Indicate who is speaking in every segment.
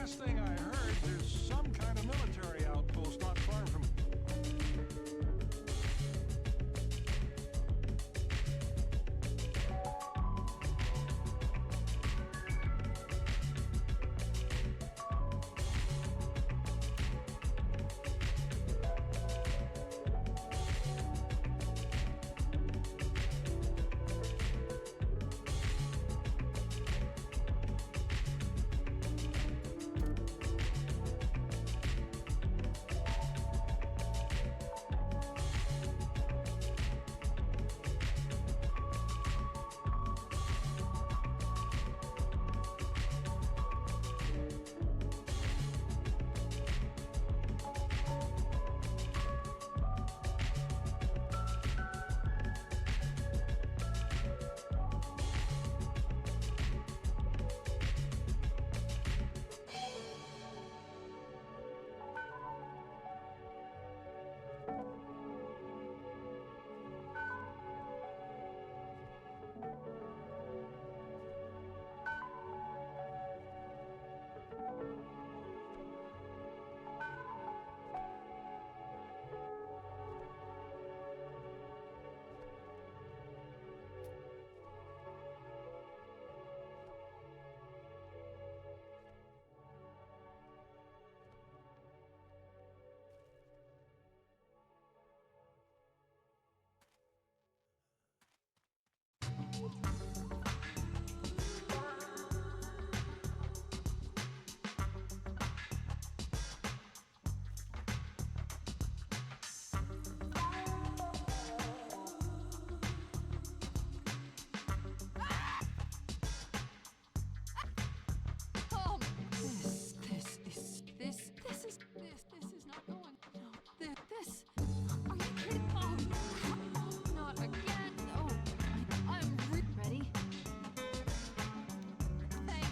Speaker 1: last thing I heard, there's some kind of military outpost not far from.
Speaker 2: Oh, this is not going. No, this. Are you kidding? Oh, not again. Oh, I'm ready. Thank.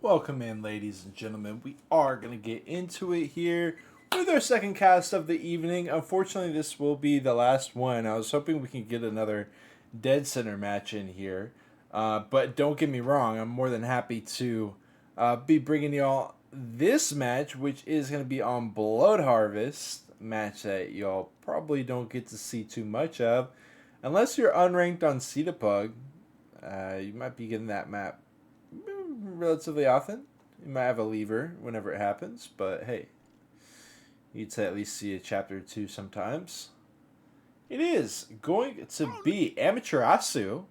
Speaker 3: Welcome in, ladies and gentlemen. We are going to get into it here with our second cast of the evening. Unfortunately, this will be the last one. I was hoping we could get another dead center match in here. But don't get me wrong, I'm more than happy to be bringing y'all this match, which is going to be on Blood Harvest, match that y'all probably don't get to see too much of. Unless you're unranked on Cetapug, you might be getting that map relatively often. You might have a lever whenever it happens, but hey, you'd at least see a chapter or two sometimes. It is going to be Amaterasu,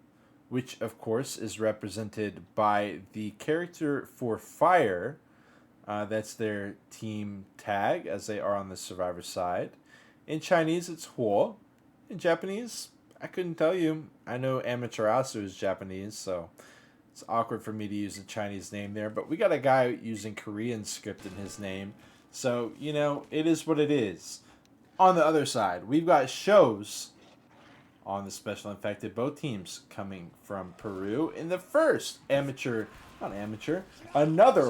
Speaker 3: which of course is represented by the character for Fire. That's their team tag, as they are on the Survivor side. In Chinese, it's Huo. In Japanese, I couldn't tell you. I know Amaterasu is Japanese, so it's awkward for me to use a Chinese name there. But we got a guy using Korean script in his name. So, you know, it is what it is. On the other side, we've got shows on the Special Infected. Both teams coming from Peru in the first another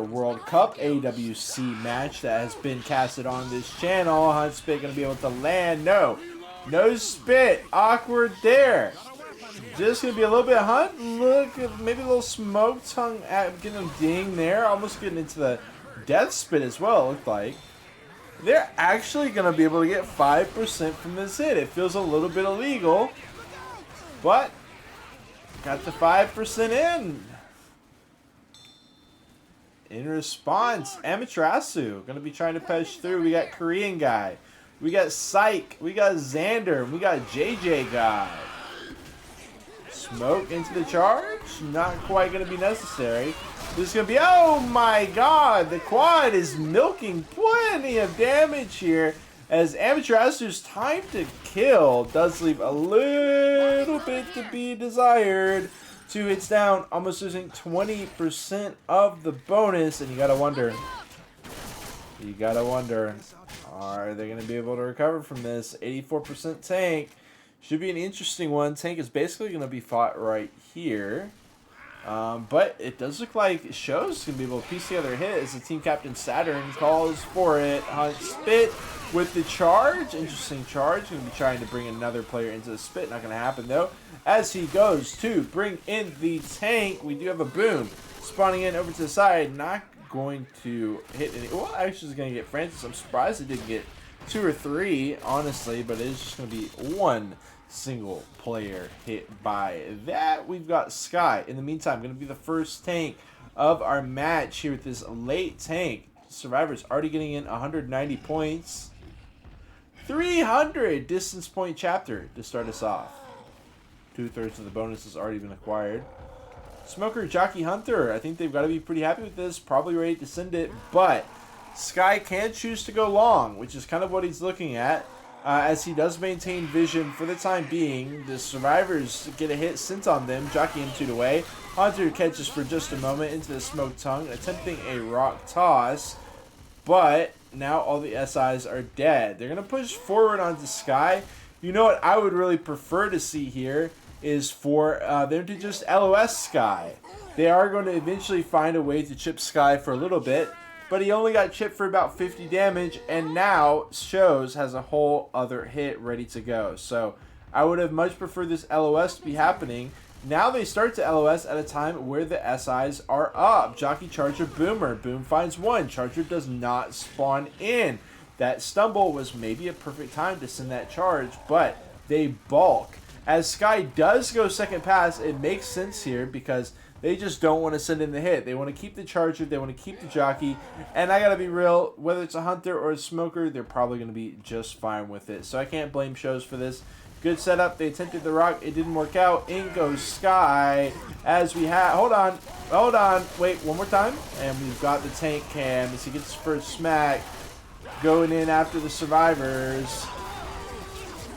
Speaker 3: World Cup AWC match that has been casted on this channel. Hunt Spit going to be able to land. No spit. Awkward there. Just going to be a little bit Hunt. Look, maybe a little smoke tongue at getting him ding there. Almost getting into the death spit as well, it looked like. They're actually going to be able to get 5% from this hit. It feels a little bit illegal, but got the 5% in. In response, Amaterasu going to be trying to push through. We got Korean guy. We got Psych. We got Xander. We got JJ guy. Smoke into the charge. Not quite going to be necessary. This is going to be, oh my god, the quad is milking plenty of damage here as Amaterasu's time to kill does leave a little bit to be desired. 2 hits down, almost losing 20% of the bonus, and you gotta wonder, are they going to be able to recover from this? 84% tank. Should be an interesting one. Tank is basically going to be fought right here. But it does look like Show's going to be able to piece together a hit as the team captain Saturn calls for it. Hunt Spit with the charge. Interesting charge. Going to be trying to bring another player into the spit. Not going to happen though. As he goes to bring in the tank, we do have a boom. Spawning in over to the side. Not going to hit any. Well, actually, is going to get Francis. I'm surprised it didn't get 2 or 3, honestly, but it is just going to be one single player hit by that. We've got Sky. In the meantime, going to be the first tank of our match here with this late tank. Survivor's already getting in 190 points. 300 distance point chapter to start us off. 2/3 of the bonus has already been acquired. Smoker, Jockey, Hunter. I think they've got to be pretty happy with this. Probably ready to send it, but Sky can choose to go long, which is kind of what he's looking at. As he does maintain vision for the time being. The Survivors get a hit sent on them. Jockey him 2 away. Hunter catches for just a moment into the smoke tongue, attempting a rock toss. But now all the SIs are dead. They're going to push forward onto Sky. You know what I would really prefer to see here is for them to just LOS Sky. They are going to eventually find a way to chip Sky for a little bit. But he only got chipped for about 50 damage, and now Shows has a whole other hit ready to go. So I would have much preferred this LOS to be happening. Now they start to LOS at a time where the SIs are up. Jockey, Charger, Boomer. Boom finds 1. Charger does not spawn in. That stumble was maybe a perfect time to send that charge, but they balk. As Sky does go second pass, it makes sense here because they just don't want to send in the hit. They want to keep the Charger. They want to keep the Jockey. And I got to be real, whether it's a Hunter or a Smoker, they're probably going to be just fine with it. So I can't blame Shows for this. Good setup. They attempted the rock. It didn't work out. In goes Sky. As we have... Hold on. Wait, one more time. And we've got the tank cam as he gets his first smack. Going in after the Survivors.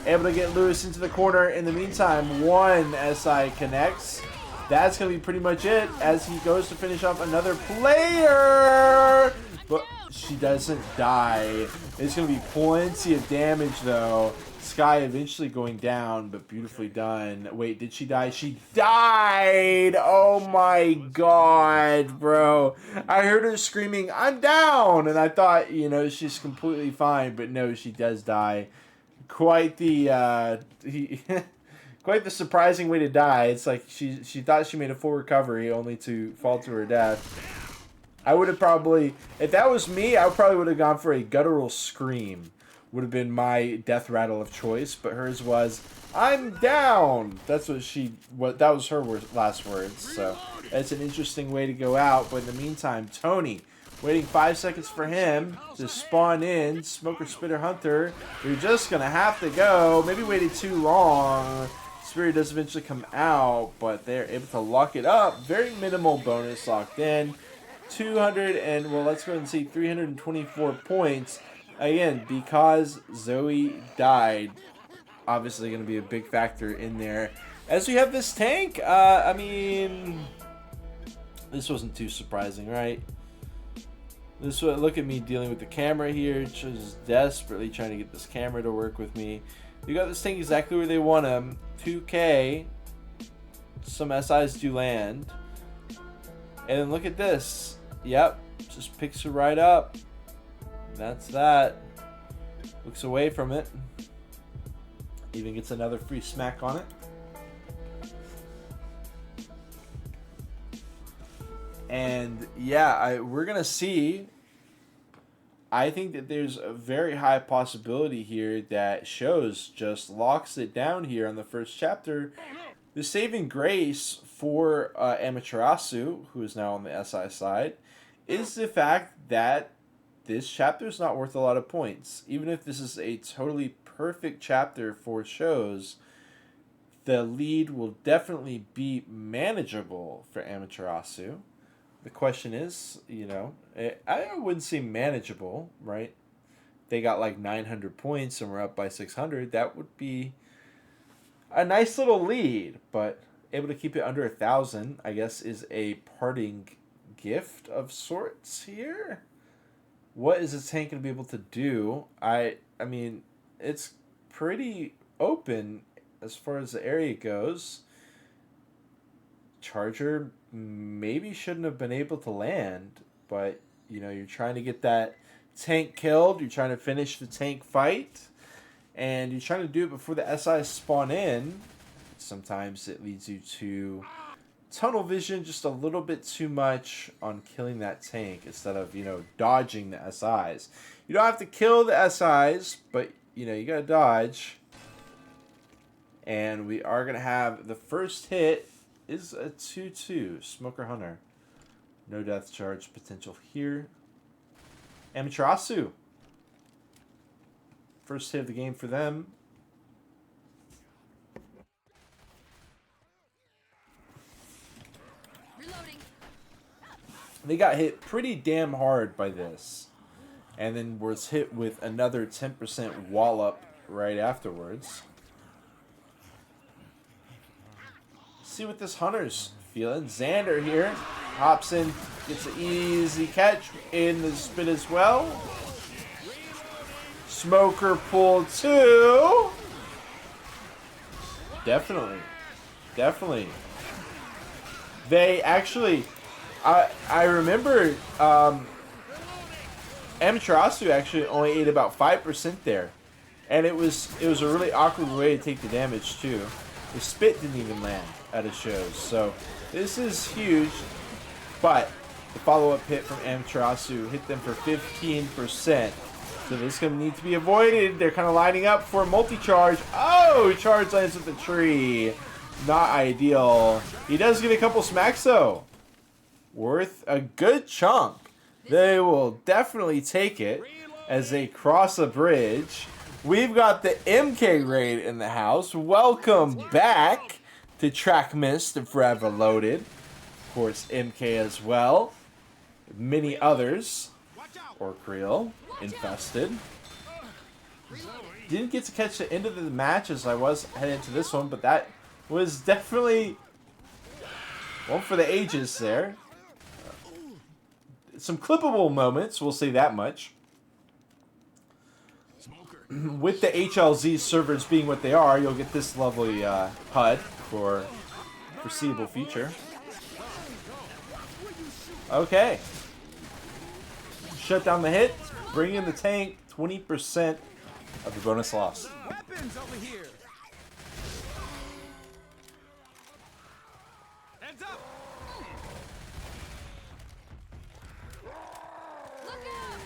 Speaker 3: Able to get Lewis into the corner. In the meantime, one SI connects. That's going to be pretty much it as he goes to finish off another player. But she doesn't die. It's going to be plenty of damage, though. Sky eventually going down, but beautifully done. Wait, did she die? She died! Oh my god, bro. I heard her screaming, "I'm down!" And I thought, you know, she's completely fine, but no, she does die. Quite the, quite the surprising way to die. It's like she thought she made a full recovery, only to fall to her death. I would have probably, if that was me, I probably would have gone for a guttural scream. Would have been my death rattle of choice, but hers was, "I'm down." That was her last words. So that's an interesting way to go out. But in the meantime, Tony, waiting 5 seconds for him to spawn in. Smoker, Spitter, Hunter, you're just gonna have to go. Maybe waited too long. Spirit does eventually come out, but they're able to lock it up. Very minimal bonus locked in. 200 and, well, let's go ahead and see 324 points. Again, because Zoe died, obviously going to be a big factor in there. As we have this tank, I mean, this wasn't too surprising, right? Look at me dealing with the camera here, just desperately trying to get this camera to work with me. You got this tank exactly where they want him. 2K. Some SIs do land. And then look at this. Yep, just picks her right up. That's that. Looks away from it. Even gets another free smack on it. And yeah, we're going to see. I think that there's a very high possibility here that Shows just locks it down here on the first chapter. The saving grace for Amaterasu, who is now on the SI side, is the fact that this chapter is not worth a lot of points. Even if this is a totally perfect chapter for Shows, the lead will definitely be manageable for Amaterasu. The question is, you know, I wouldn't say manageable, right? They got like 900 points and we're up by 600. That would be a nice little lead, but able to keep it under 1,000, I guess, is a parting gift of sorts here. What is this tank going to be able to do? I mean, it's pretty open as far as the area goes. Charger maybe shouldn't have been able to land, but, you know, you're trying to get that tank killed. You're trying to finish the tank fight, and you're trying to do it before the SIs spawn in. Sometimes it leads you to tunnel vision just a little bit too much on killing that tank instead of, you know, dodging the SIs. You don't have to kill the SIs, but, you know, you gotta dodge. And we are gonna have the first hit is a 2-2 Smoker Hunter. No death charge potential here. Amaterasu. First hit of the game for them.
Speaker 2: Reloading.
Speaker 3: They got hit pretty damn hard by this. And then was hit with another 10% wallop right afterwards. See what this Hunter's feeling. Xander here hops in, gets an easy catch in the spin as well. Smoker pull 2. Definitely. They actually, I remember Amaterasu actually only ate about 5% there. And it was a really awkward way to take the damage too. The spit didn't even land at his shows. So this is huge. But the follow-up hit from Amaterasu hit them for 15%. So this is going to need to be avoided. They're kind of lining up for a multi-charge. Oh, charge lands with the tree. Not ideal. He does get a couple smacks though. Worth a good chunk. They will definitely take it as they cross a bridge. We've got the MK raid in the house. Welcome back to Track Mist and Forever Loaded. Of course, MK as well. Many others. Or Creel. Infested. Didn't get to catch the end of the match as I was heading into this one, but that was definitely one for the ages there. Some clippable moments, we'll say that much. with the HLZ servers being what they are, you'll get this lovely HUD for foreseeable future. Okay. Shut down the hit. Bring in the tank. 20% of the bonus loss.
Speaker 1: Weapons over here. Heads up.
Speaker 2: Look out!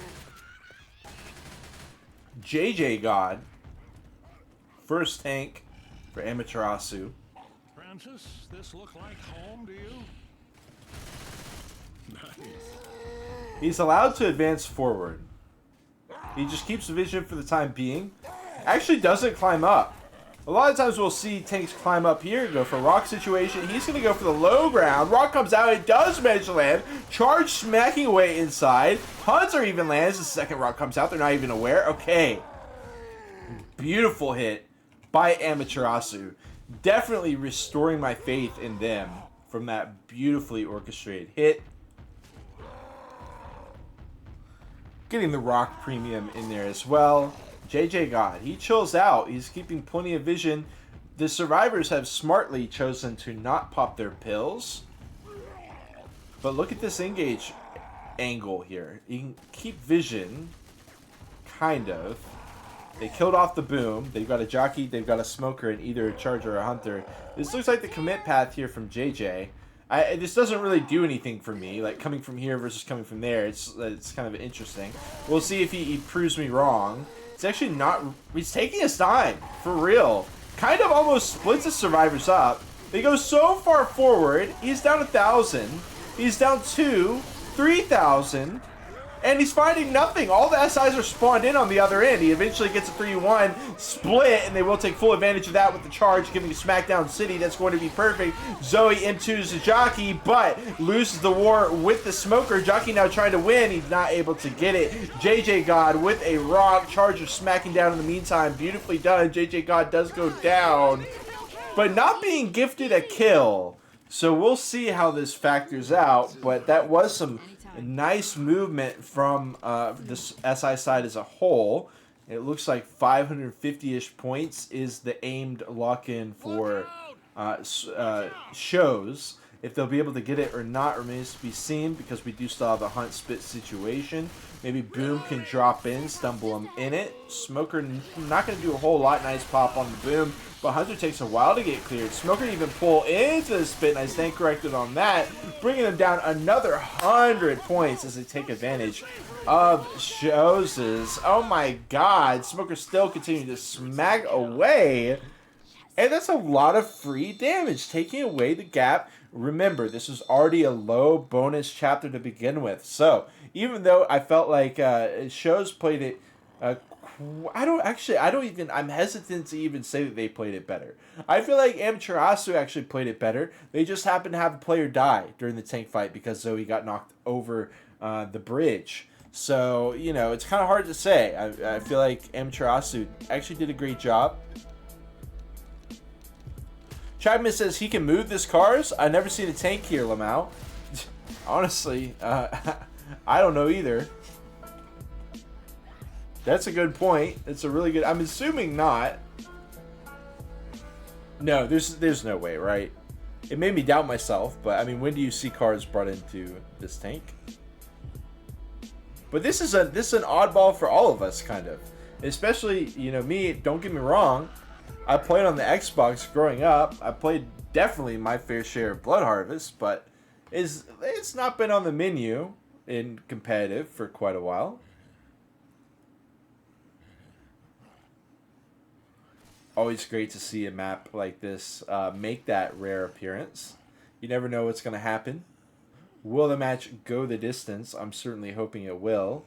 Speaker 3: JJ God. First tank for Amaterasu.
Speaker 1: Francis, this look like home to you? Nice.
Speaker 3: He's allowed to advance forward. He just keeps the vision for the time being. Actually doesn't climb up. A lot of times we'll see tanks climb up here, go for a rock situation. He's going to go for the low ground. Rock comes out. It does manage to land. Charge smacking away inside. Hunter even lands. The second rock comes out. They're not even aware. Okay. Beautiful hit by Amaterasu. Definitely restoring my faith in them from that beautifully orchestrated hit. Getting the rock premium in there as well. JJ God, he chills out. He's keeping plenty of vision. The survivors have smartly chosen to not pop their pills. But look at this engage angle here. You can keep vision, kind of. They killed off the boom. They've got a jockey, they've got a smoker, and either a charger or a hunter. This looks like the commit path here from JJ. This doesn't really do anything for me, like coming from here versus coming from there. It's kind of interesting. We'll see if he proves me wrong. It's actually not... He's taking his time, for real. Kind of almost splits the survivors up. They go so far forward. He's down 1,000. He's down 2, 3,000. And he's finding nothing. All the SIs are spawned in on the other end. He eventually gets a 3-1 split, and they will take full advantage of that with the charge, giving SmackDown City. That's going to be perfect. Zoe M2's the jockey, but loses the war with the smoker. Jockey now trying to win. He's not able to get it. JJ God with a rock. Charger smacking down in the meantime. Beautifully done. JJ God does go down, but not being gifted a kill. So we'll see how this factors out, but that was some nice movement from this SI side as a whole. It looks like 550-ish points is the aimed lock-in for shows. If they'll be able to get it or not remains to be seen, because we do still have a hunt spit situation. Maybe Boom can drop in, stumble him in it. Smoker not going to do a whole lot. Nice pop on the Boom, but Hunter takes a while to get cleared. Smoker even pull into the spit. Nice stand corrected on that, bringing them down another 100 points as they take advantage of shows. Oh my God, Smoker still continuing to smack away. And that's a lot of free damage, taking away the gap. Remember, this was already a low bonus chapter to begin with. So, even though I felt like shows played it, I'm hesitant to even say that they played it better. I feel like Amaterasu actually played it better. They just happened to have a player die during the tank fight because Zoe got knocked over the bridge. So, you know, it's kind of hard to say. I feel like Amaterasu actually did a great job. Chapman says he can move this cars. I've never seen a tank here, Lamau. Honestly, I don't know either. That's a good point. It's a really good... I'm assuming not. No, there's no way, right? It made me doubt myself, but I mean, when do you see cars brought into this tank? But this is an oddball for all of us, kind of. Especially, you know, me, don't get me wrong. I played on the Xbox growing up. I played definitely my fair share of Blood Harvest, but it's not been on the menu in competitive for quite a while. Always great to see a map like this make that rare appearance. You never know what's going to happen. Will the match go the distance? I'm certainly hoping it will.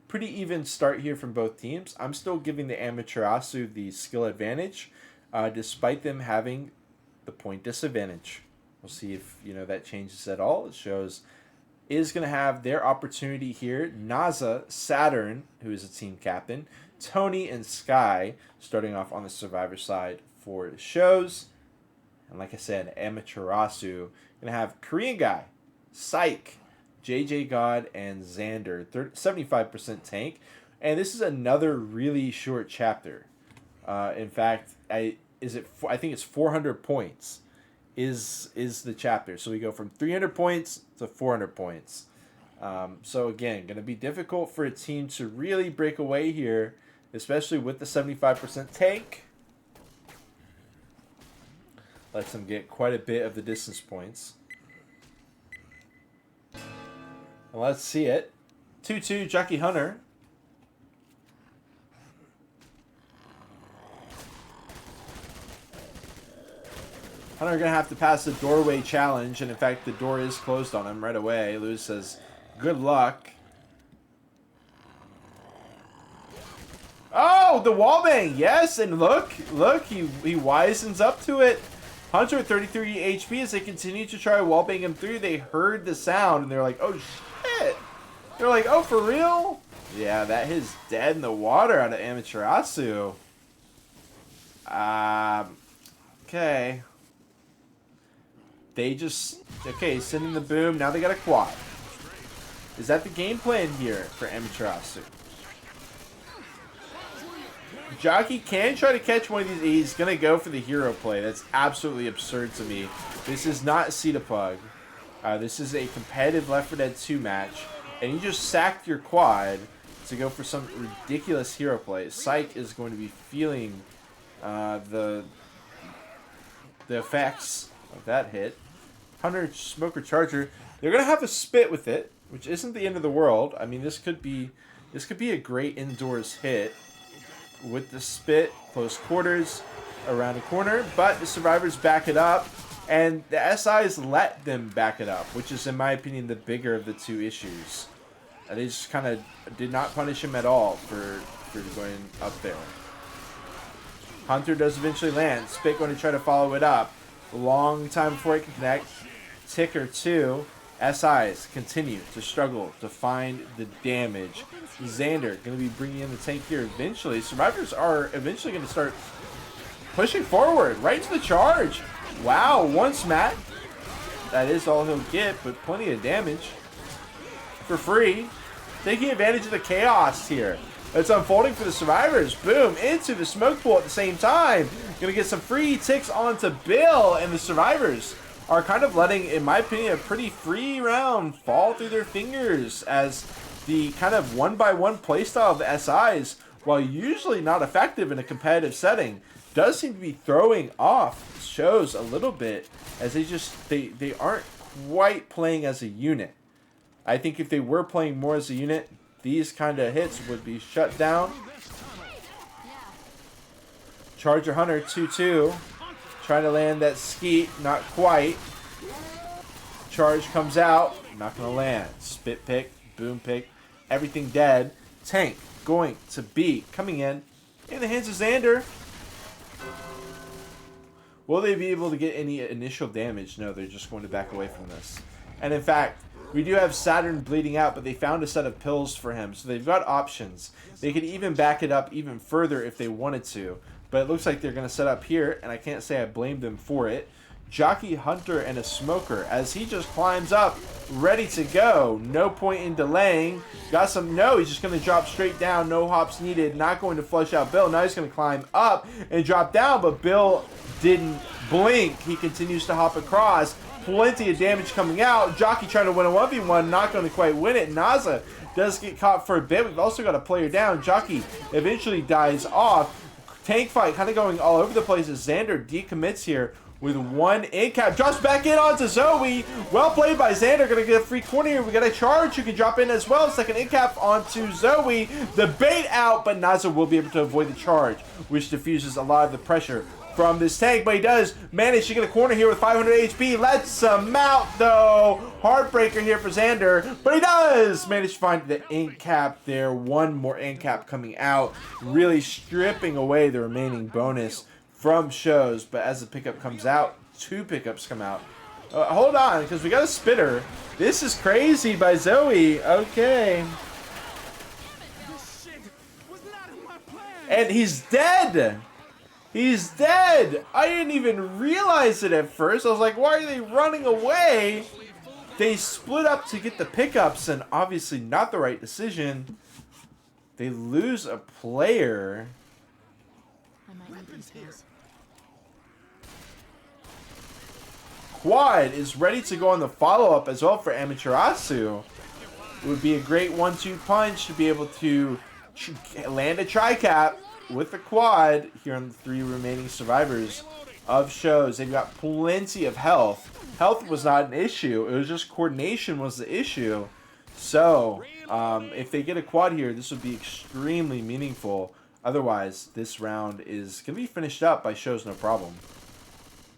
Speaker 3: Pretty even start here from both teams. I'm still giving the Amaterasu the skill advantage, despite them having the point disadvantage. We'll see if that changes at all. It shows is going to have their opportunity here. Naza, Saturn, who is a team captain, Tony, and Sky starting off on the survivor side for the shows. And like I said, Amaterasu going to have Korean guy, Psych, JJ God, and Xander, 75% tank. And this is another really short chapter. In fact, I think it's 400 points is the chapter. So we go from 300 points to 400 points. So again, going to be difficult for a team to really break away here, especially with the 75% tank. Lets them get quite a bit of the distance points. And let's see it. 2-2 Jockey Hunter. Hunter going to have to pass the doorway challenge, and in fact the door is closed on him right away. Lewis says, good luck. Oh, the wallbang, yes, and look, he wisens up to it. Hunter at 33 HP as they continue to try wallbang him through. They heard the sound, and they're like, oh shit. They're like, oh, for real? Yeah, that is dead in the water out of Amaterasu. Okay. Okay, sending the boom. Now they got a quad. Is that the game plan here for Amaterasu? Jockey can try to catch one of these. He's going to go for the hero play. That's absolutely absurd to me. This is not Pug. This is a competitive Left 4 Dead 2 match. And you just sacked your quad to go for some ridiculous hero play. Psych is going to be feeling the effects of that hit. Hunter, Smoker, Charger. They're going to have a spit with it, which isn't the end of the world. I mean, this could be a great indoors hit. With the spit, close quarters, around the corner, but the survivors back it up, and the SIs let them back it up, which is, in my opinion, the bigger of the two issues. They just kind of did not punish him at all for going up there. Hunter does eventually land. Spit going to try to follow it up. A long time before it can connect. Ticker 2. SIs continue to struggle to find the damage. Xander going to be bringing in the tank here eventually. Survivors are eventually going to start pushing forward right to the charge. Wow, one smack. That is all he'll get, but plenty of damage for free. Taking advantage of the chaos here. It's unfolding for the survivors. Boom, into the smoke pool at the same time. Going to get some free ticks onto Bill, and the survivors are kind of letting, in my opinion, a pretty free round fall through their fingers as the kind of one-by-one playstyle of the SIs, while usually not effective in a competitive setting, does seem to be throwing off shows a little bit as they aren't quite playing as a unit. I think if they were playing more as a unit, these kind of hits would be shut down. Charger Hunter 2-2. Trying to land that skeet, not quite. Charge comes out, not going to land. Spit pick, boom pick, everything dead. Tank going to be coming in the hands of Xander. Will they be able to get any initial damage? No, they're just going to back away from this. And in fact, we do have Saturn bleeding out, but they found a set of pills for him. So they've got options. They could even back it up even further if they wanted to. But it looks like they're going to set up here, and I can't say I blame them for it. Jockey Hunter and a Smoker as he just climbs up, ready to go. No point in delaying. Got some, no, he's just going to drop straight down. No hops needed. Not going to flush out Bill. Now he's going to climb up and drop down, but Bill didn't blink. He continues to hop across. Plenty of damage coming out. Jockey trying to win a 1v1, not going to quite win it. Naza does get caught for a bit. We've also got a player down. Jockey eventually dies off. Tank fight kind of going all over the place as Xander decommits here with one in-cap. Drops back in onto Zoe. Well played by Xander. Going to get a free corner here. We got a charge who can drop in as well. Second in-cap onto Zoe. The bait out, but Naza will be able to avoid the charge, which diffuses a lot of the pressure from this tank, but he does manage to get a corner here with 500 HP. Lets him out, though. Heartbreaker here for Xander, but he does manage to find the ink cap there. One more ink cap coming out, really stripping away the remaining bonus from shows. But as the pickup comes out, two pickups come out. Hold on, because we got a spitter. This is crazy by Zoe. Okay. And he's dead. He's dead! I didn't even realize it at first. I was like, why are they running away? They split up to get the pickups, and obviously not the right decision. They lose a player.
Speaker 2: I might need these pills.
Speaker 3: Quad is ready to go on the follow-up as well for Amaterasu. It would be a great 1-2 punch to be able to land a tri-cap with the quad here on the 3 remaining survivors of shows. They've got plenty of health. Health was not an issue. It was just coordination was the issue. So, if they get a quad here, this would be extremely meaningful. Otherwise, this round is going to be finished up by shows no problem.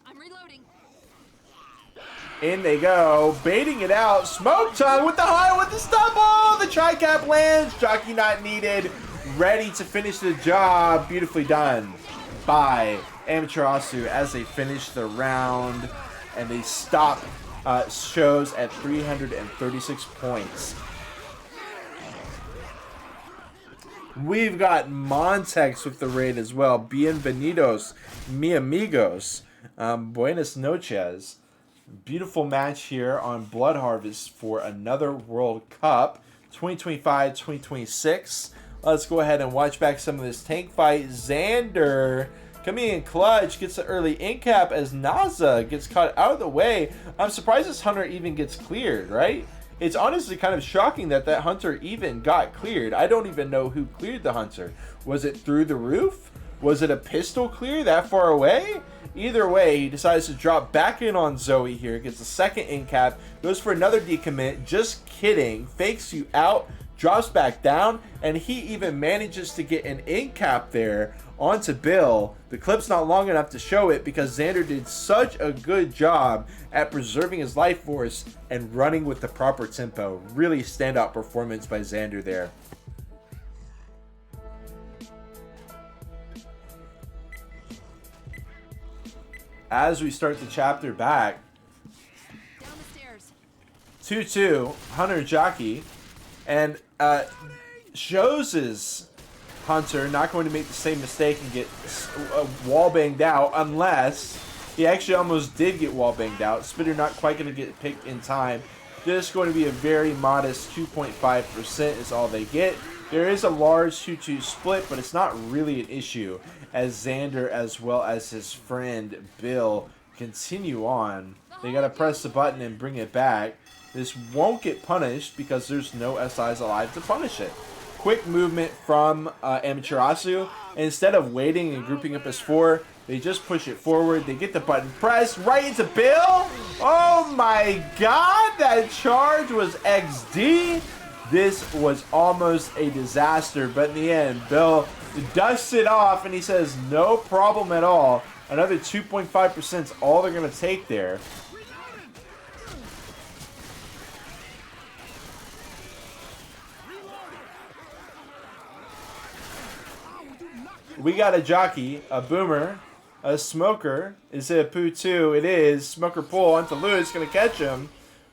Speaker 2: I'm reloading.
Speaker 3: In they go, baiting it out. Smoke tongue with the high, with the stumble. The tri-cap lands. Jockey not needed. Ready to finish the job. Beautifully done by Amaterasu as they finish the round. And they stop shows at 336 points. We've got Montex with the raid as well. Bienvenidos, mi amigos. Buenas noches. Beautiful match here on Blood Harvest for another World Cup 2025-2026. Let's go ahead and watch back some of this tank fight. Xander coming in clutch, gets the early in cap as Naza gets caught out of the way. I'm surprised this Hunter even gets cleared, right? It's honestly kind of shocking that that Hunter even got cleared. I don't even know who cleared the Hunter. Was it through the roof? Was it a pistol clear that far away? Either way, he decides to drop back in on Zoe here, gets a second in cap, goes for another decommit, just kidding, fakes you out, drops back down, and he even manages to get an in cap there onto Bill. The clip's not long enough to show it because Xander did such a good job at preserving his life force and running with the proper tempo. Really standout performance by Xander there. As we start the chapter back,
Speaker 2: Down the stairs.
Speaker 3: 2-2, Hunter Jockey, and shows his Hunter not going to make the same mistake and get wall banged out unless he actually almost did get wall banged out. Spitter not quite going to get picked in time. This is going to be a very modest 2.5% is all they get. There is a large 2-2 split, but it's not really an issue as Xander as well as his friend Bill continue on. They got to press the button and bring it back. This won't get punished because there's no SIs alive to punish it. Quick movement from Amaterasu. Instead of waiting and grouping up as 4, they just push it forward. They get the button pressed right into Bill. Oh my god, that charge was XD. This was almost a disaster, but in the end, Bill dusts it off and he says no problem at all. Another 2.5% is all they're going to take there. We got a jockey, a boomer, a smoker. Is it a poo 2? It is. Smoker pull onto Lewis, going to catch him.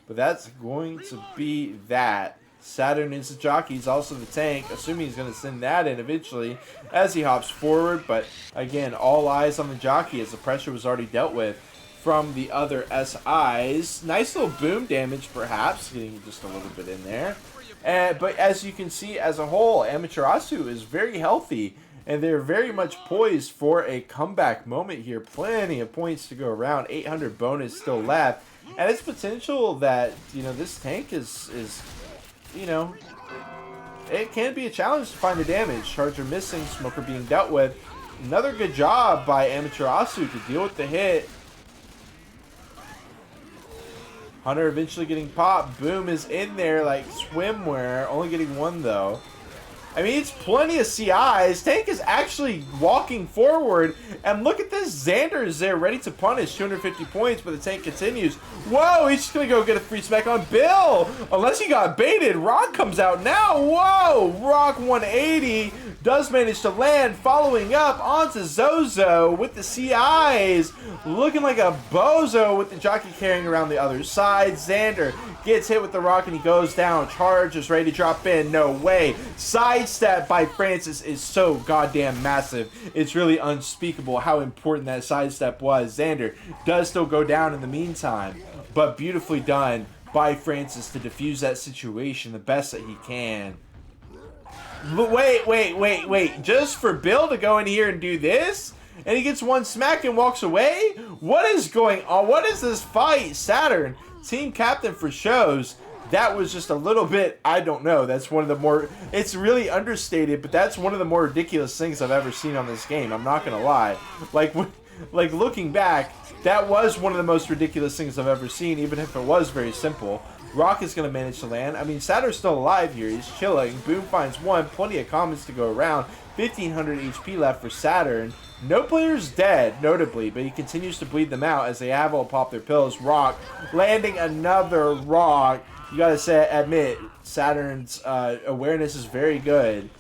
Speaker 3: But that's going to be that. Saturn is the jockey. He's also the tank. Assuming he's going to send that in eventually as he hops forward. But again, all eyes on the jockey as the pressure was already dealt with from the other SIs. Nice little boom damage perhaps. Getting just a little bit in there. But as you can see as a whole, Amaterasu is very healthy. And they're very much poised for a comeback moment here. Plenty of points to go around. 800 bonus still left. And it's potential that, you know, this tank is you know, it can be a challenge to find the damage. Charger missing, Smoker being dealt with. Another good job by Amaterasu to deal with the hit. Hunter eventually getting popped. Boom is in there like swimwear. Only getting 1 though. I mean, it's plenty of CIs. Tank is actually walking forward. And look at this. Xander is there ready to punish. 250 points, but the tank continues. Whoa, he's just going to go get a free smack on Bill. Unless he got baited. Rock comes out now. Whoa, Rock 180 does manage to land. Following up onto Zozo with the CIs. Looking like a bozo with the jockey carrying around the other side. Xander gets hit with the rock and he goes down. Charge is ready to drop in. No way. Sidestep by Francis is so goddamn massive. It's really unspeakable how important that sidestep was. Xander does still go down in the meantime, but beautifully done by Francis to defuse that situation the best that he can. But wait. Just for Bill to go in here and do this? And he gets one smack and walks away? What is going on? What is this fight? Saturn, team captain for shows. That was just a little bit, I don't know. That's one of the more, it's really understated, but that's one of the more ridiculous things I've ever seen on this game. I'm not going to lie. Like looking back, that was one of the most ridiculous things I've ever seen, even if it was very simple. Rock is going to manage to land. I mean, Saturn's still alive here. He's chilling. Boom finds one. Plenty of comments to go around. 1,500 HP left for Saturn. No player's dead, notably, but he continues to bleed them out as they have all popped their pills. Rock landing another rock. You got to admit, Saturn's awareness is very good.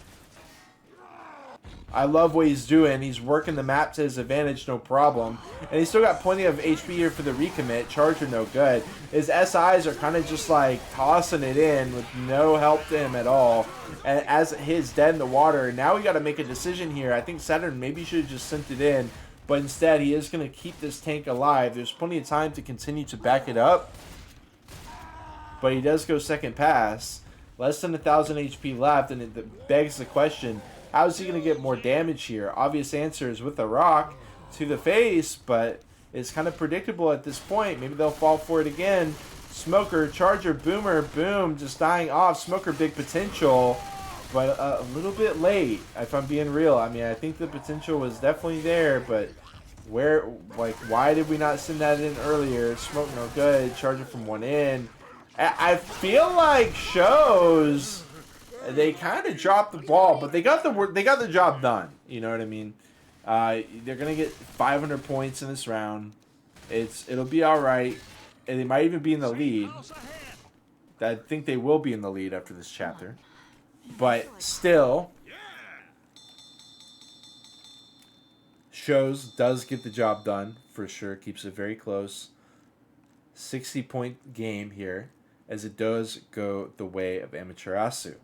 Speaker 3: I love what he's doing. He's working the map to his advantage, no problem. And he's still got plenty of HP here for the recommit. Charger, no good. His SIs are kind of just like tossing it in with no help to him at all. And as his dead in the water, now we got to make a decision here. I think Saturn maybe should have just sent it in. But instead, he is going to keep this tank alive. There's plenty of time to continue to back it up. But he does go second pass. Less than 1,000 HP left, and it begs the question, how is he going to get more damage here? Obvious answer is with the rock to the face, but it's kind of predictable at this point. Maybe they'll fall for it again. Smoker, Charger, Boomer, boom, just dying off. Smoker, big potential, but a little bit late, if I'm being real. I mean, I think the potential was definitely there, but why did we not send that in earlier? Smoke, no good. Charger from one in. I feel like shows they kind of dropped the ball, but they got the job done. You know what I mean? They're gonna get 500 points in this round. It'll be all right, and they might even be in the lead. I think they will be in the lead after this chapter, but still, shows does get the job done for sure. Keeps it very close. 60-point game here, as it does go the way of Amaterasu.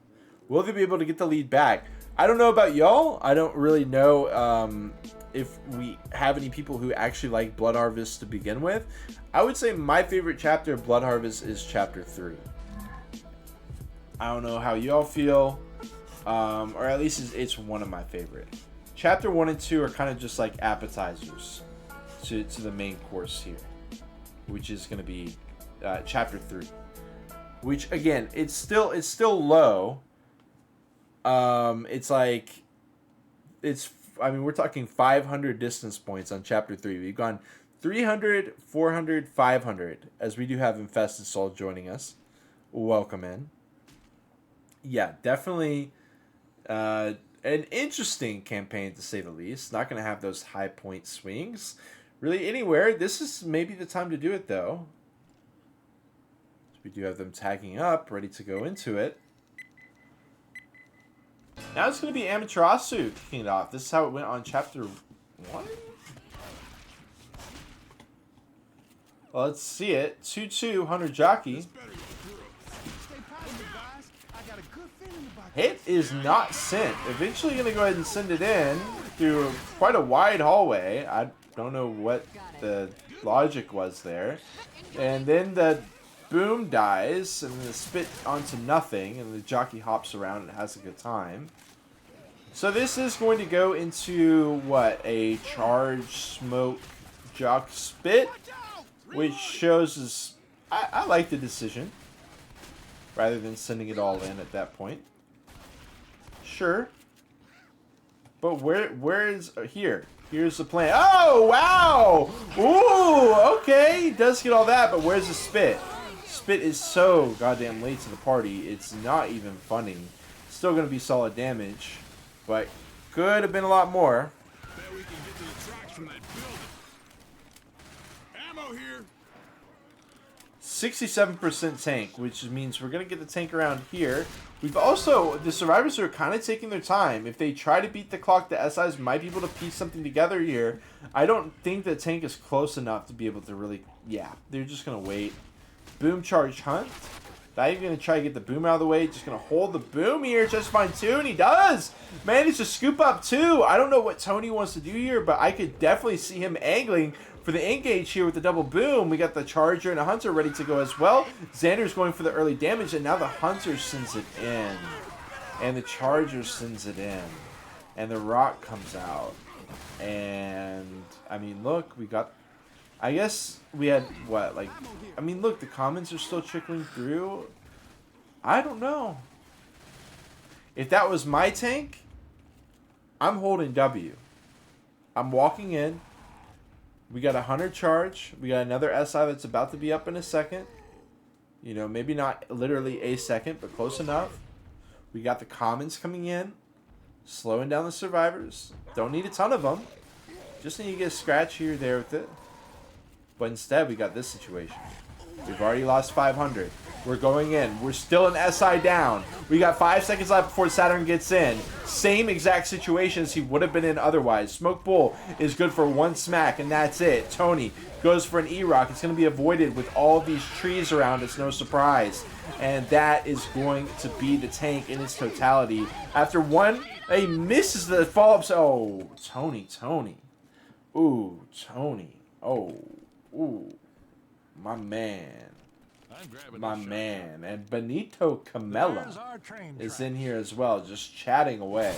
Speaker 3: Will they be able to get the lead back? I don't know about y'all. I don't really know if we have any people who actually like Blood Harvest to begin with. I would say my favorite chapter of Blood Harvest is Chapter 3. I don't know how y'all feel, or at least it's one of my favorite. Chapter 1 and 2 are kind of just like appetizers to the main course here, which is going to be Chapter 3. Which, again, it's still low. I mean, we're talking 500 distance points on Chapter 3. We've gone 300, 400, 500, as we do have Infested Soul joining us. Welcome in. Yeah, definitely an interesting campaign, to say the least. Not going to have those high point swings really anywhere. This is maybe the time to do it, though. We do have them tagging up, ready to go into it. Now it's going to be Amaterasu kicking it off. This is how it went on Chapter 1. Well, let's see it. 2-2, Hunter Jockey. Hit is not sent. Eventually going to go ahead and send it in through quite a wide hallway. I don't know what the logic was there. And then the boom dies, and the spit onto nothing, and the jockey hops around and has a good time. So this is going to go into, what, a charge smoke jock spit, which shows us, I like the decision, rather than sending it all in at that point. Sure. But where is, here. Here's the plan. Oh, wow! Ooh, okay, he does get all that, but where's the spit? Spit is so goddamn late to the party, it's not even funny. Still going to be solid damage, but could have been a lot more.
Speaker 1: Bet we can get to the tracks from that building. Ammo here.
Speaker 3: 67% tank, which means we're going to get the tank around here. We've also, the survivors are kind of taking their time. If they try to beat the clock, the SIs might be able to piece something together here. I don't think the tank is close enough to be able to really, yeah, they're just going to wait. Boom charge hunt. Not even going to try to get the boom out of the way. Just going to hold the boom here just fine too. And he does. Managed to scoop up two. I don't know what Tony wants to do here, but I could definitely see him angling for the engage here with the double boom. We got the charger and a hunter ready to go as well. Xander's going for the early damage, and now the hunter sends it in. and the Charger sends it in, and the Rock comes out, and I mean, look, we got. I guess we had what, like, I mean, look, the comments are still trickling through. I don't know. If that was my tank, I'm holding W. I'm walking in. We got a 100 charge. We got another SI that's about to be up in a second. You know, maybe not literally a second, but close enough. We got the commons coming in, slowing down the survivors. Don't need a ton of them. Just need to get a scratch here or there with it. But instead, we got this situation. We've already lost 500. We're going in. We're still an SI down. We got 5 seconds left before Saturn gets in. Same exact situation as he would have been in otherwise. Smoke Bull is good for one smack, and that's it. Tony goes for an E-Rock. It's going to be avoided with all these trees around. It's no surprise. And that is going to be the tank in its totality. After one, he misses the follow-ups. Oh, Tony. Ooh, Tony. Oh, ooh. My man. My man. And Benito Camella is in here as well, just chatting away.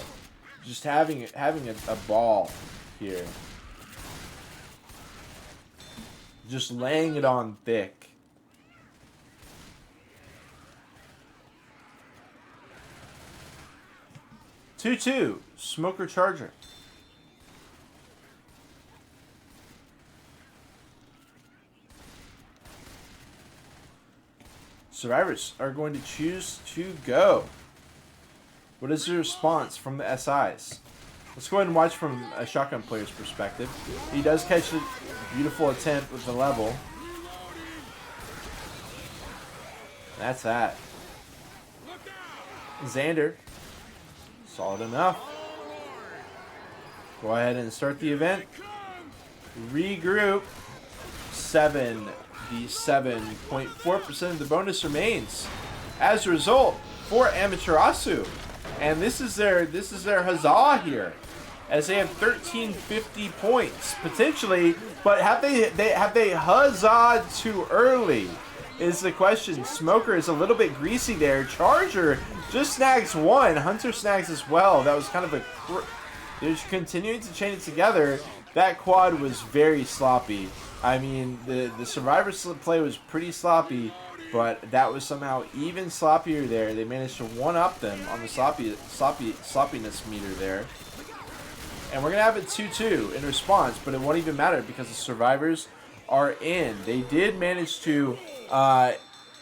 Speaker 3: Just having a ball here. Just laying it on thick. Two, Smoker Charger. Survivors are going to choose to go. What is the response from the SIs? Let's go ahead and watch from a shotgun player's perspective. He does catch a beautiful attempt with the level. That's that. Xander. Solid enough. Go ahead and start the event. Regroup. 77.4% of the bonus remains. As a result, for Amaterasu. And this is their huzzah here, as they have 1350 points potentially. But have they huzzah too early? Is the question. Smoker is a little bit greasy there. Charger just snags one. Hunter snags as well. That was kind of a. They're just continuing to chain it together. That quad was very sloppy. I mean, the Survivor play was pretty sloppy, but that was somehow even sloppier there. They managed to one-up them on the sloppiness meter there. And we're going to have it 2-2 in response, but it won't even matter because the Survivors are in. They did manage to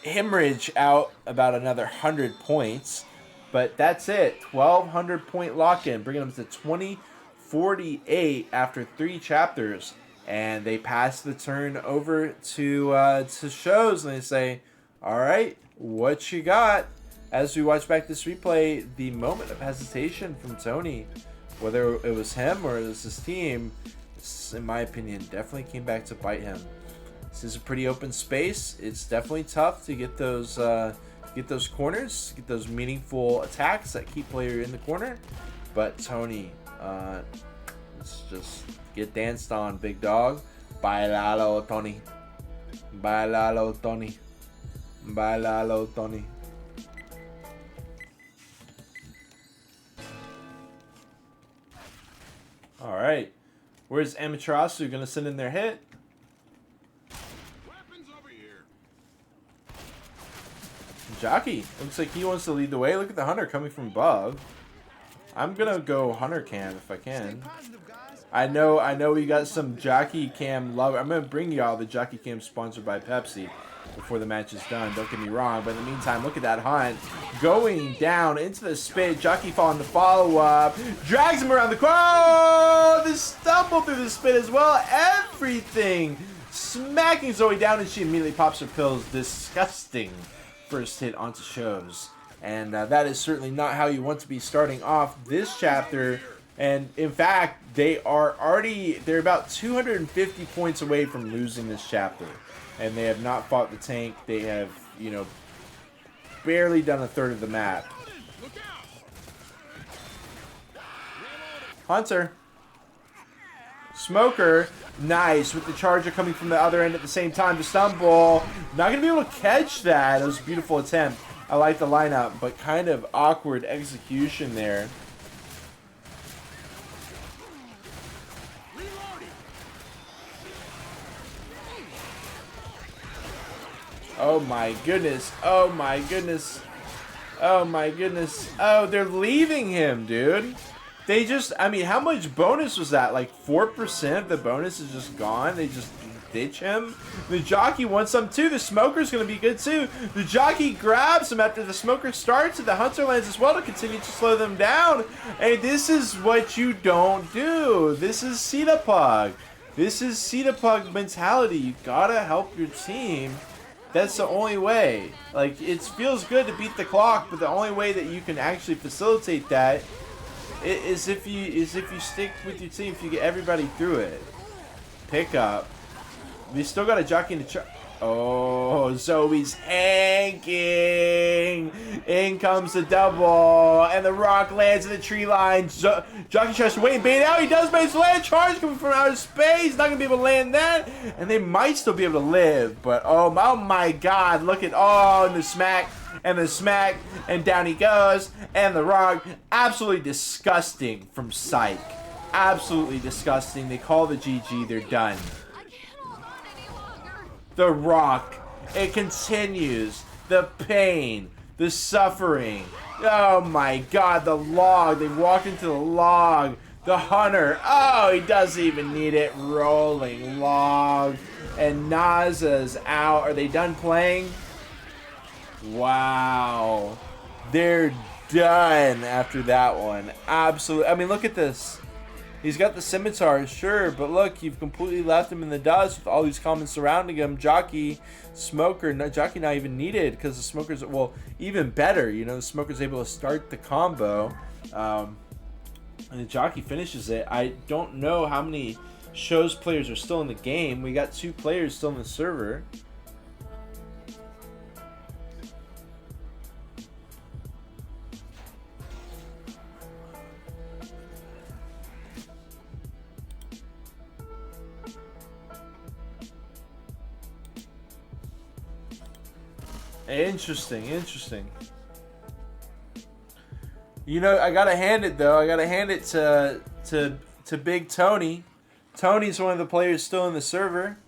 Speaker 3: hemorrhage out about another 100 points, but that's it. 1,200 point lock-in, bringing them to 2048 after 3 chapters. And they pass the turn over to shows, and they say, all right, what you got? As we watch back this replay, the moment of hesitation from Tony, whether it was him or it was his team, in my opinion, definitely came back to bite him. This is a pretty open space. It's definitely tough to get those corners, get those meaningful attacks that keep player in the corner. But Tony, let's just get danced on, big dog. Bailalo, Tony. Bailalo, Tony. Bailalo, Tony. All right. Where's Amaterasu going to send in their hit?
Speaker 1: Weapons over here.
Speaker 3: Jockey. Looks like he wants to lead the way. Look at the Hunter coming from above. I'm going to go Hunter cam if I can. I know we got some Jockey Cam love. I'm going to bring y'all the Jockey Cam sponsored by Pepsi before the match is done. Don't get me wrong. But in the meantime, look at that Hunt going down into the spit. Jockey following the follow-up. Drags him around the corner. Oh, the stumble through the spit as well. Everything smacking Zoe down, and she immediately pops her pills. Disgusting first hit onto shows. And that is certainly not how you want to be starting off this chapter. And in fact, they're about 250 points away from losing this chapter. And they have not fought the tank. They have, barely done a third of the map. Hunter. Smoker. Nice. With the Charger coming from the other end at the same time to stumble. Not going to be able to catch that. That was a beautiful attempt I like the lineup, but kind of awkward execution there. Oh my goodness. Oh my goodness. Oh my goodness. Oh, they're leaving him, dude. They just, I mean, how much bonus was that? Like 4% of the bonus is just gone. They just ditch him. The jockey wants some too. The smoker's going to be good too. The jockey grabs him after the smoker starts, and the hunter lands as well to continue to slow them down. And this is what you don't do. This is Pug. This is Pug mentality. You gotta help your team. That's the only way. Like, it feels good to beat the clock, but the only way that you can actually facilitate that is if you stick with your team. If you get everybody through it. Pick up. We still got a jockey in the Oh, Zoe's hanking. In comes the double, and the rock lands in the tree line. Jockey tries to wait and bait out. He does, but it's land charge coming from outer space. Not gonna be able to land that, and they might still be able to live. But oh my God! Look at and the smack. And the smack, and down he goes, and the rock, absolutely disgusting from Psych. Absolutely disgusting. They call the GG, they're done.
Speaker 2: I can't hold on any longer.
Speaker 3: The rock, it continues. The pain, the suffering. Oh my God, the log. They walk into the log. The hunter, oh, he doesn't even need it. Rolling log. And Naza's out. Are they done playing? Wow. They're done after that one. Absolutely. I mean, look at this. He's got the scimitar, sure, but look, you've completely left him in the dust with all these comments surrounding him. Jockey, smoker, jockey not even needed because the smoker's, well, even better. You know, the smoker's able to start the combo, and the jockey finishes it. I don't know how many shows players are still in the game. We got 2 players still in the server. Interesting. You know, I gotta hand it though. I gotta hand it to Big Tony. Tony's one of the players still in the server.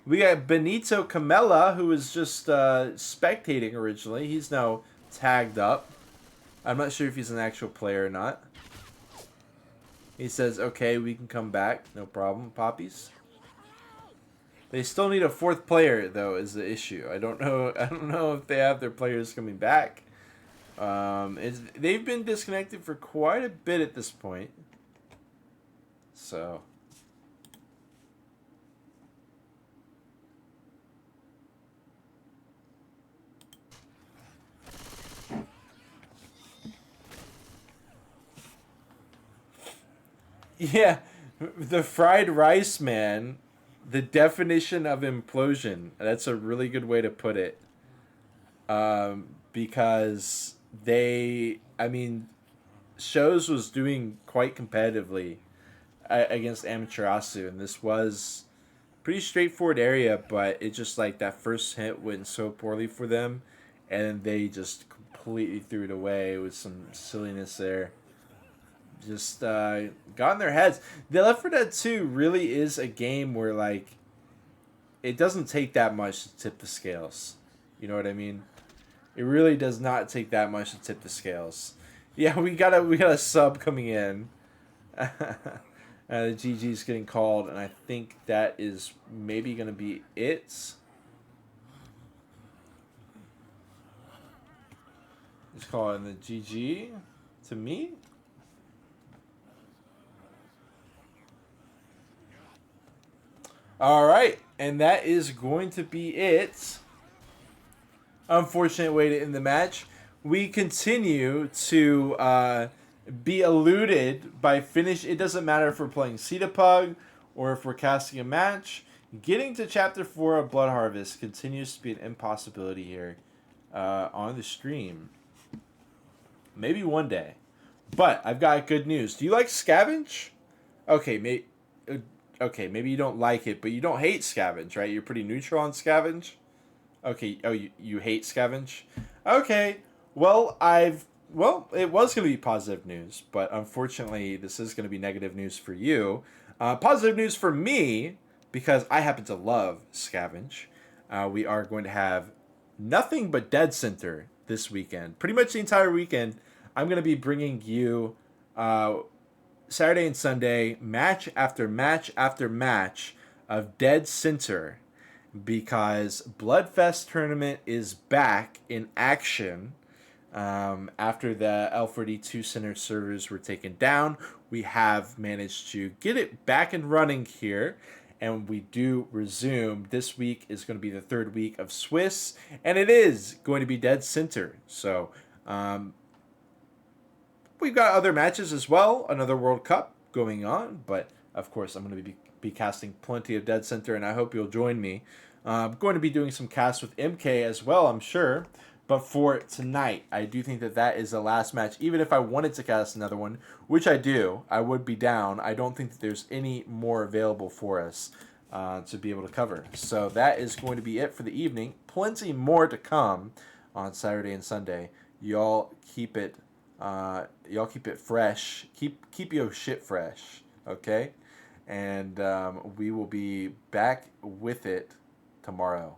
Speaker 3: We got Benito Camella, who was just spectating originally. He's now tagged up. I'm not sure if he's an actual player or not. He says, "Okay, we can come back. No problem, poppies." They still need a 4th player, though, is the issue. I don't know if they have their players coming back. They've been disconnected for quite a bit at this point. So. Yeah, the fried rice man. The definition of implosion. That's a really good way to put it. Because Shows was doing quite competitively against Amaterasu, and this was pretty straightforward area, but it just like that first hit went so poorly for them, and they just completely threw it away with some silliness there. Just got in their heads. The Left 4 Dead 2 really is a game where like it doesn't take that much to tip the scales. You know what I mean? It really does not take that much to tip the scales. Yeah, we got a sub coming in. The GG's getting called, and I think that is maybe gonna be it. It's calling the GG to me. All right, and that is going to be it. Unfortunate way to end the match. We continue to be eluded by finish. It doesn't matter if we're playing Pug or if we're casting a match. Getting to Chapter 4 of Blood Harvest continues to be an impossibility here on the stream. Maybe one day. But I've got good news. Do you like Scavenge? Okay, maybe you don't like it, but you don't hate Scavenge, right? You're pretty neutral on Scavenge? Okay, you hate Scavenge? Okay. It was going to be positive news, but unfortunately, this is going to be negative news for you. Positive news for me, because I happen to love Scavenge. We are going to have nothing but Dead Center this weekend. Pretty much the entire weekend, I'm going to be bringing you Saturday and Sunday, match after match after match of Dead Center, because Bloodfest tournament is back in action. After the L42 Center servers were taken down, we have managed to get it back and running here, and we do resume. This week is going to be the third week of Swiss, and it is going to be Dead Center. So we've got other matches as well, another World Cup going on, but of course I'm going to be casting plenty of Dead Center, and I hope you'll join me. I'm going to be doing some casts with MK as well, I'm sure. But for tonight, I do think that is the last match. Even if I wanted to cast another one, which I do, I would be down. I don't think that there's any more available for us to be able to cover. So that is going to be it for the evening. Plenty more to come on Saturday and Sunday. Y'all keep it fresh. Keep your shit fresh, okay? And we will be back with it tomorrow.